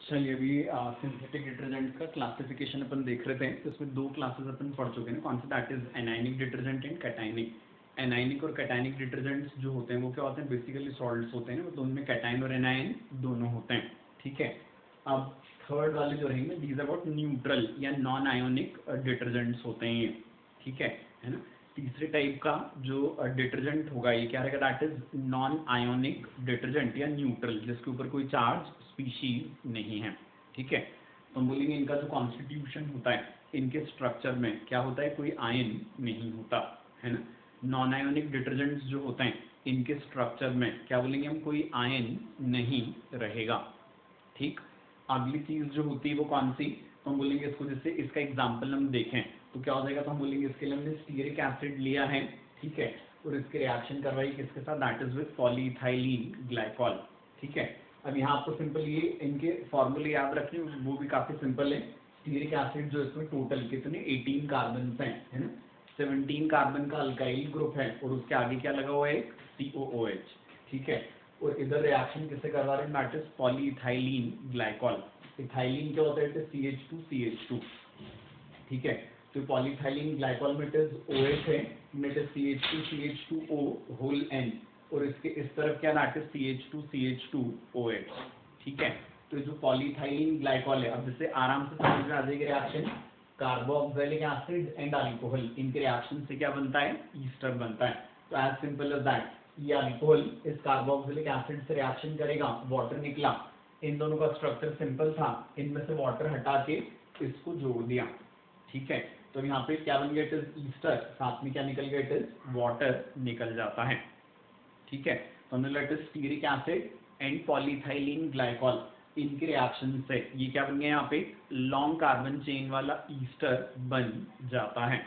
चलिए अभी synthetic detergent का क्लासिफिकेशन अपन देख रहे थे। तो इसमें दो क्लासेस अपन पढ़ चुके हैं। कौन सा? That is anionic detergent and cationic. Anionic और कैटायनिक डिटर्जेंट्स जो होते हैं वो क्या होते हैं? बेसिकली सॉल्ट्स होते हैं, तो उनमें कैटायन और एनायन दोनों होते हैं। ठीक है। अब थर्ड वाले जो रहेंगे दीज अबाउट न्यूट्रल या नॉन आयोनिक डिटर्जेंट्स होते हैं ये। ठीक है ना। तीसरे टाइप का जो डिटर्जेंट होगा ये क्या रहेगा? That is non ionic detergent या न्यूट्रल, जिसके ऊपर कोई चार्ज स्पीशीज नहीं है। ठीक है। तो हम बोलेंगे इनका जो कॉन्स्टिट्यूशन होता है, इनके स्ट्रक्चर में क्या होता है? कोई आयन नहीं होता है ना। नॉन आयोनिक डिटर्जेंट्स जो होते हैं इनके स्ट्रक्चर में क्या बोलेंगे हम? कोई आयन नहीं रहेगा। ठीक। अगली चीज जो होती है वो कौन सी? तो हम बोलेंगे इसको, जैसे इसका एग्जाम्पल हम देखें तो क्या हो जाएगा? तो हम बोलेंगे इसके लिए हमने स्टीयरिक एसिड लिया है। ठीक है। और इसके रिएक्शन करवाई किसके साथ? That is with polyethylene glycol. ठीक है। अब यहाँ आपको सिंपल ये इनके फॉर्मूले याद रखने, वो भी काफी सिंपल है। स्टीयरिक एसिड जो इसमें टोटल कितने 18 कार्बन हैं, है ना। 17 कार्बन का अल्काइल ग्रुप है और उसके आगे क्या लगा हुआ है? एक COOH। ठीक है। और इधर रिएक्शन किससे करवा रहे हैं? That is polyethylene glycol. Ethylene क्या होता है? CH2CH2। ठीक है। तो पॉलीइथाइलीन ग्लाइकॉल में इट इज OH है, it is CH2CH2O whole N, और इसके इस तरफ क्या? That is CH2CH2OH। ठीक है। तो जो पॉलीइथाइलीन ग्लाइकॉल है, अब जैसे आराम से समझ में आ जाएगी reaction. Carboxylic acid and alcohol, इनके रिएक्शन से क्या बनता है? ईस्टर बनता है। तो एज सिंपल एज दैट, ये अल्कोहल इस कार्बोक्सिलिक एसिड से रिएक्शन करेगा, वाटर निकला। इन दोनों का स्ट्रक्चर सिंपल था, इनमें से वाटर हटा के इसको जोड़ दिया। ठीक है। तो यहाँ पे क्या बन गया? इट इज ईस्टर, साथ में क्या निकल गया? इट इज वाटर निकल जाता है। ठीक है। तो हमने let is stearic acid and polyethylene glycol, इनके रिएक्शन से ये क्या बन गया? यहाँ पे लॉन्ग कार्बन चेन वाला ईस्टर बन जाता है।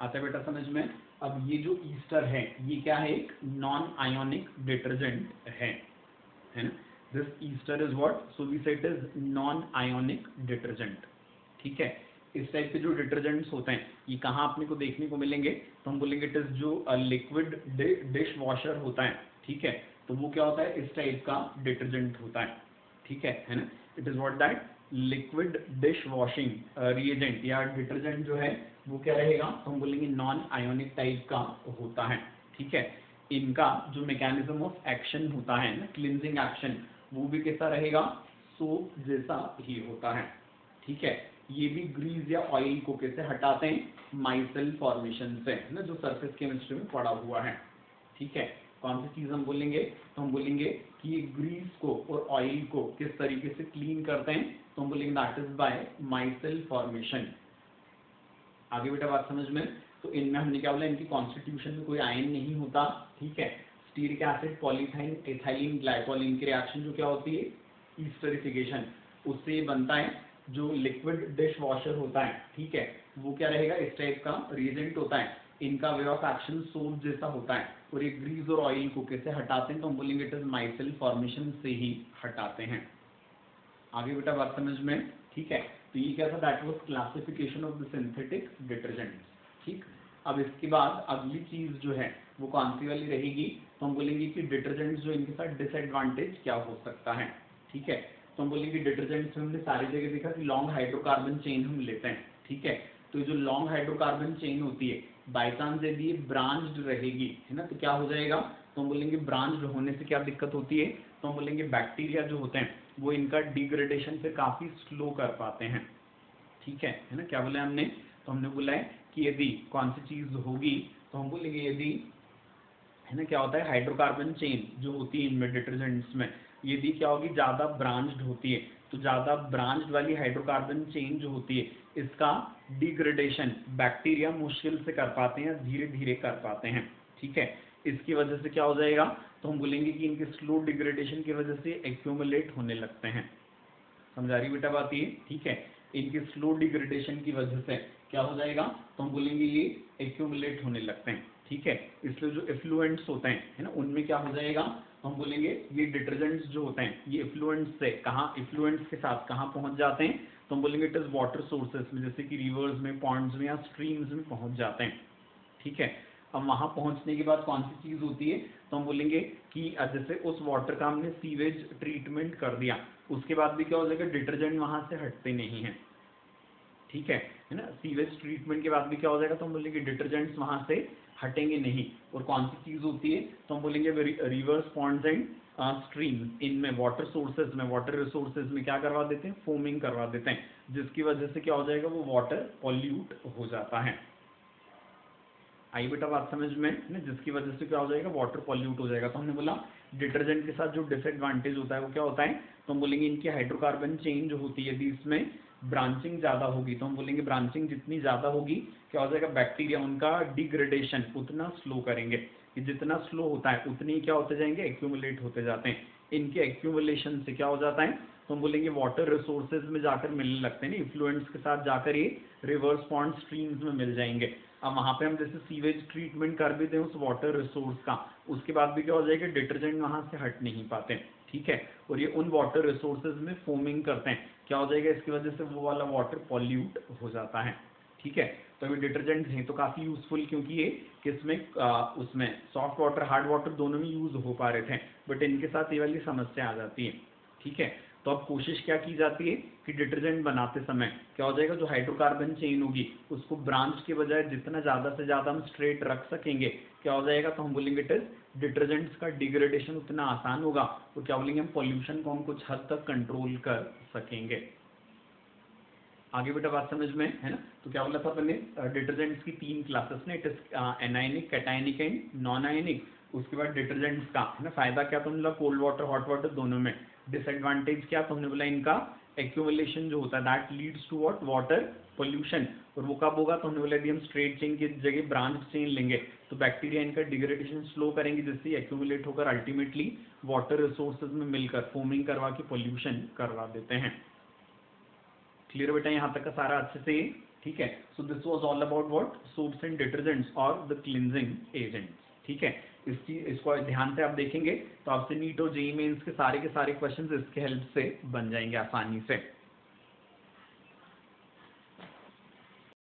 आता है बेटा समझ में? अब ये जो ईस्टर है ये क्या है? एक नॉन आयोनिक डिटर्जेंट है ना। This ester is what? So we say it is non ionic detergent. ठीक है। इस टाइप के जो डिटर्जेंट्स होते हैं ये कहाँ अपने को देखने को मिलेंगे? तो हम बोलेंगे इट इज जो लिक्विड डिश वॉशर होता है। ठीक है। तो वो क्या होता है? इस टाइप का डिटर्जेंट होता है। ठीक है ना। It is what? That liquid dish washing reagent या डिटर्जेंट जो है वो क्या रहेगा? तो हम बोलेंगे नॉन आयोनिक टाइप का होता है। ठीक है। इनका जो मैकेनिज्म ऑफ एक्शन होता है ना, क्लिनजिंग एक्शन, वो भी कैसा रहेगा? सोप जैसा ही होता है। ठीक है। ये भी ग्रीस या ऑयल को कैसे हटाते हैं? माइसेल फॉर्मेशन से, है ना, जो सरफेस केमिस्ट्री में पड़ा हुआ है। ठीक है। कौन सी चीज हम बोलेंगे? तो हम बोलेंगे कि ये ग्रीस को और ऑयल को किस तरीके से क्लीन करते हैं? तो हम बोलेंगे that is by myself formation. आगे बेटा बात समझ में? तो इनमें हमने क्या बोला? इनकी कॉन्स्टिट्यूशन में कोई आयन नहीं होता। ठीक है। स्टीयरिक एसिड पॉलीथाइन एथाइलिन ग्लाइकॉल, इनकी रिएक्शन जो क्या होती है? ईस्टरिफिकेशन। उससे ये बनता है जो लिक्विड डिश वॉशर होता है। ठीक है। वो क्या रहेगा? इस टाइप का रिएजेंट होता है। इनका वे ऑफ एक्शन सोप जैसा होता है, और ये ग्रीस और ऑयल को कैसे हटाते हैं? तो हम बोलेंगे इट इज माइसेल फॉर्मेशन से ही हटाते हैं। आगे बेटा बात समझ में? ठीक है। तो ये क्या था? That was classification of the synthetic detergents. ठीक। अब इसके बाद अगली चीज जो है वो कौन सी वाली रहेगी? तो हम बोलेंगे कि डिटर्जेंट्स जो इनके साथ डिसएडवांटेज क्या हो सकता है। ठीक है। तो हम बोलेंगे डिटर्जेंट्स में हमने सारी जगह देखा कि लॉन्ग हाइड्रोकार्बन चेन हम लेते हैं। ठीक है। तो जो लॉन्ग हाइड्रोकार्बन चेन होती है, बाई चांस यदि ये ब्रांच्ड रहेगी, है ना, तो क्या हो जाएगा? तो हम बोलेंगे ब्रांच्ड होने से क्या दिक्कत होती है? तो हम बोलेंगे बैक्टीरिया जो होते हैं वो इनका डिग्रेडेशन से काफी स्लो कर पाते हैं। ठीक है ना। क्या बोला हमने? तो हमने बोला है कि यदि कौन सी चीज होगी, तो हम बोलेंगे यदि, है ना, क्या होता है? हाइड्रोकार्बन चेन जो होती है इनमें डिटर्जेंट्स में, यदि क्या होगी? ज्यादा ब्रांच्ड होती है, तो ज्यादा ब्रांच्ड वाली हाइड्रोकार्बन चेन जो होती है इसका डिग्रेडेशन बैक्टीरिया मुश्किल से कर पाते हैं, धीरे धीरे कर पाते हैं। ठीक है। इसकी वजह से क्या हो जाएगा? तो हम बोलेंगे कि इनके स्लो डिग्रेडेशन की वजह से एक्यूमुलेट होने लगते हैं। समझा रही बेटा बात ये? ठीक है। इनकी स्लो डिग्रेडेशन की वजह से क्या हो जाएगा? तो हम बोलेंगे ये एक्यूमुलेट होने लगते हैं। ठीक है। इसलिए जो इफ्लुएंट्स होते हैं, है ना, उनमें क्या हो जाएगा? तो हम बोलेंगे ये डिटर्जेंट्स जो होते हैं ये इफ्लुएंट्स से कहाँ, इफ्लुएंट्स के साथ कहाँ पहुंच जाते हैं? तो हम बोलेंगे इट इज वाटर सोर्सेस में, जैसे कि रिवर्स में, पॉन्ड्स में या स्ट्रीम्स में पहुंच जाते हैं। ठीक है। अब वहां पहुंचने के बाद कौन सी चीज होती है? तो हम बोलेंगे कि जैसे उस वाटर का हमने सीवेज ट्रीटमेंट कर दिया, उसके बाद भी क्या हो जाएगा, डिटर्जेंट वहां से हटते नहीं है, ठीक है ना। सीवेज ट्रीटमेंट के बाद भी क्या हो जाएगा, तो हम बोलेंगे डिटर्जेंट्स वहां से हटेंगे नहीं। और कौन सी चीज होती है, तो हम बोलेंगे रिवर्स पॉन्ड्स एंड स्ट्रीम, इनमें वाटर सोर्सेज में, वाटर रिसोर्सेज में क्या करवा देते हैं, फोमिंग करवा देते हैं, जिसकी वजह से क्या हो जाएगा, वो वाटर पॉल्यूट हो जाता है। आई बेटा बात समझ में ना, जिसकी वजह से क्या हो जाएगा, वाटर पॉल्यूट हो जाएगा। तो हमने बोला डिटर्जेंट के साथ जो डिसएडवांटेज होता है वो क्या होता है, तो हम बोलेंगे इनकी हाइड्रोकार्बन चेंज होती है, यदि इसमें ब्रांचिंग ज्यादा होगी, तो हम बोलेंगे ब्रांचिंग जितनी ज्यादा होगी क्या हो जाएगा, बैक्टीरिया उनका डिग्रेडेशन उतना स्लो करेंगे, कि जितना स्लो होता है उतनी ही क्या होते जाएंगे, एक्यूमुलेट होते जाते हैं। इनके एक्यूमुलेशन से क्या हो जाता है, तो हम बोलेंगे वाटर रिसोर्सेज में जाकर मिलने लगते हैं ना, इफ्लुएंट्स के साथ जाकर ये रिवर्स पॉन्ड स्ट्रीम्स में मिल जाएंगे। अब वहां पे हम जैसे सीवेज ट्रीटमेंट कर भी दें उस वाटर रिसोर्स का, उसके बाद भी क्या हो जाएगा, डिटर्जेंट वहां से हट नहीं पाते, ठीक है। और ये उन वाटर रिसोर्सेज में फोमिंग करते हैं, क्या हो जाएगा, इसकी वजह से वो वाला वाटर पॉल्यूट हो जाता है, ठीक है। तो ये डिटर्जेंट हैं तो काफी यूजफुल, क्योंकि ये किसमें उसमें सॉफ्ट वाटर हार्ड वाटर दोनों में यूज हो पा रहे थे, बट इनके साथ ये वाली समस्या आ जाती है, ठीक है। तो अब कोशिश क्या की जाती है कि डिटर्जेंट बनाते समय क्या हो जाएगा, जो हाइड्रोकार्बन चेन होगी उसको ब्रांच के बजाय जितना ज्यादा से ज्यादा हम स्ट्रेट रख सकेंगे, क्या हो जाएगा, तो हम बोलेंगे इट इज डिटर्जेंट्स का डिग्रेडेशन उतना आसान होगा, तो क्या बोलेंगे हम, पॉल्यूशन को हम कुछ हद तक कंट्रोल कर सकेंगे। आगे बेटा बात समझ में है ना। तो क्या बोला था अपने, डिटर्जेंट्स की तीन क्लासेस ने, it is anionic, cationic and non ionic. उसके बाद डिटर्जेंट्स का है ना फायदा क्या, तो हमने कोल्ड वाटर हॉट वाटर दोनों में। डिसएडवांटेज क्या, तो हमने बोला इनका एक्यूमुलेशन जो होता है that leads to what, water pollution. और वो कब होगा, तो हमने बोला यदि हम स्ट्रेट चेन की जगह ब्रांच चेन लेंगे तो बैक्टीरिया इनका डिग्रेडेशन स्लो करेंगे, जिससे एक्यूमुलेट होकर अल्टीमेटली वाटर रिसोर्सेज में मिलकर फोमिंग करवा के पोल्यूशन करवा देते हैं। क्लियर बेटा यहाँ तक का सारा अच्छे से, ठीक है। So this was all about what, soaps and detergents और द क्लींजिंग एजेंट्स, ठीक है। इसको ध्यान से आप देखेंगे तो आपसे नीट और जेईई मेंस के सारे क्वेश्चंस इसके हेल्प से बन जाएंगे आसानी से।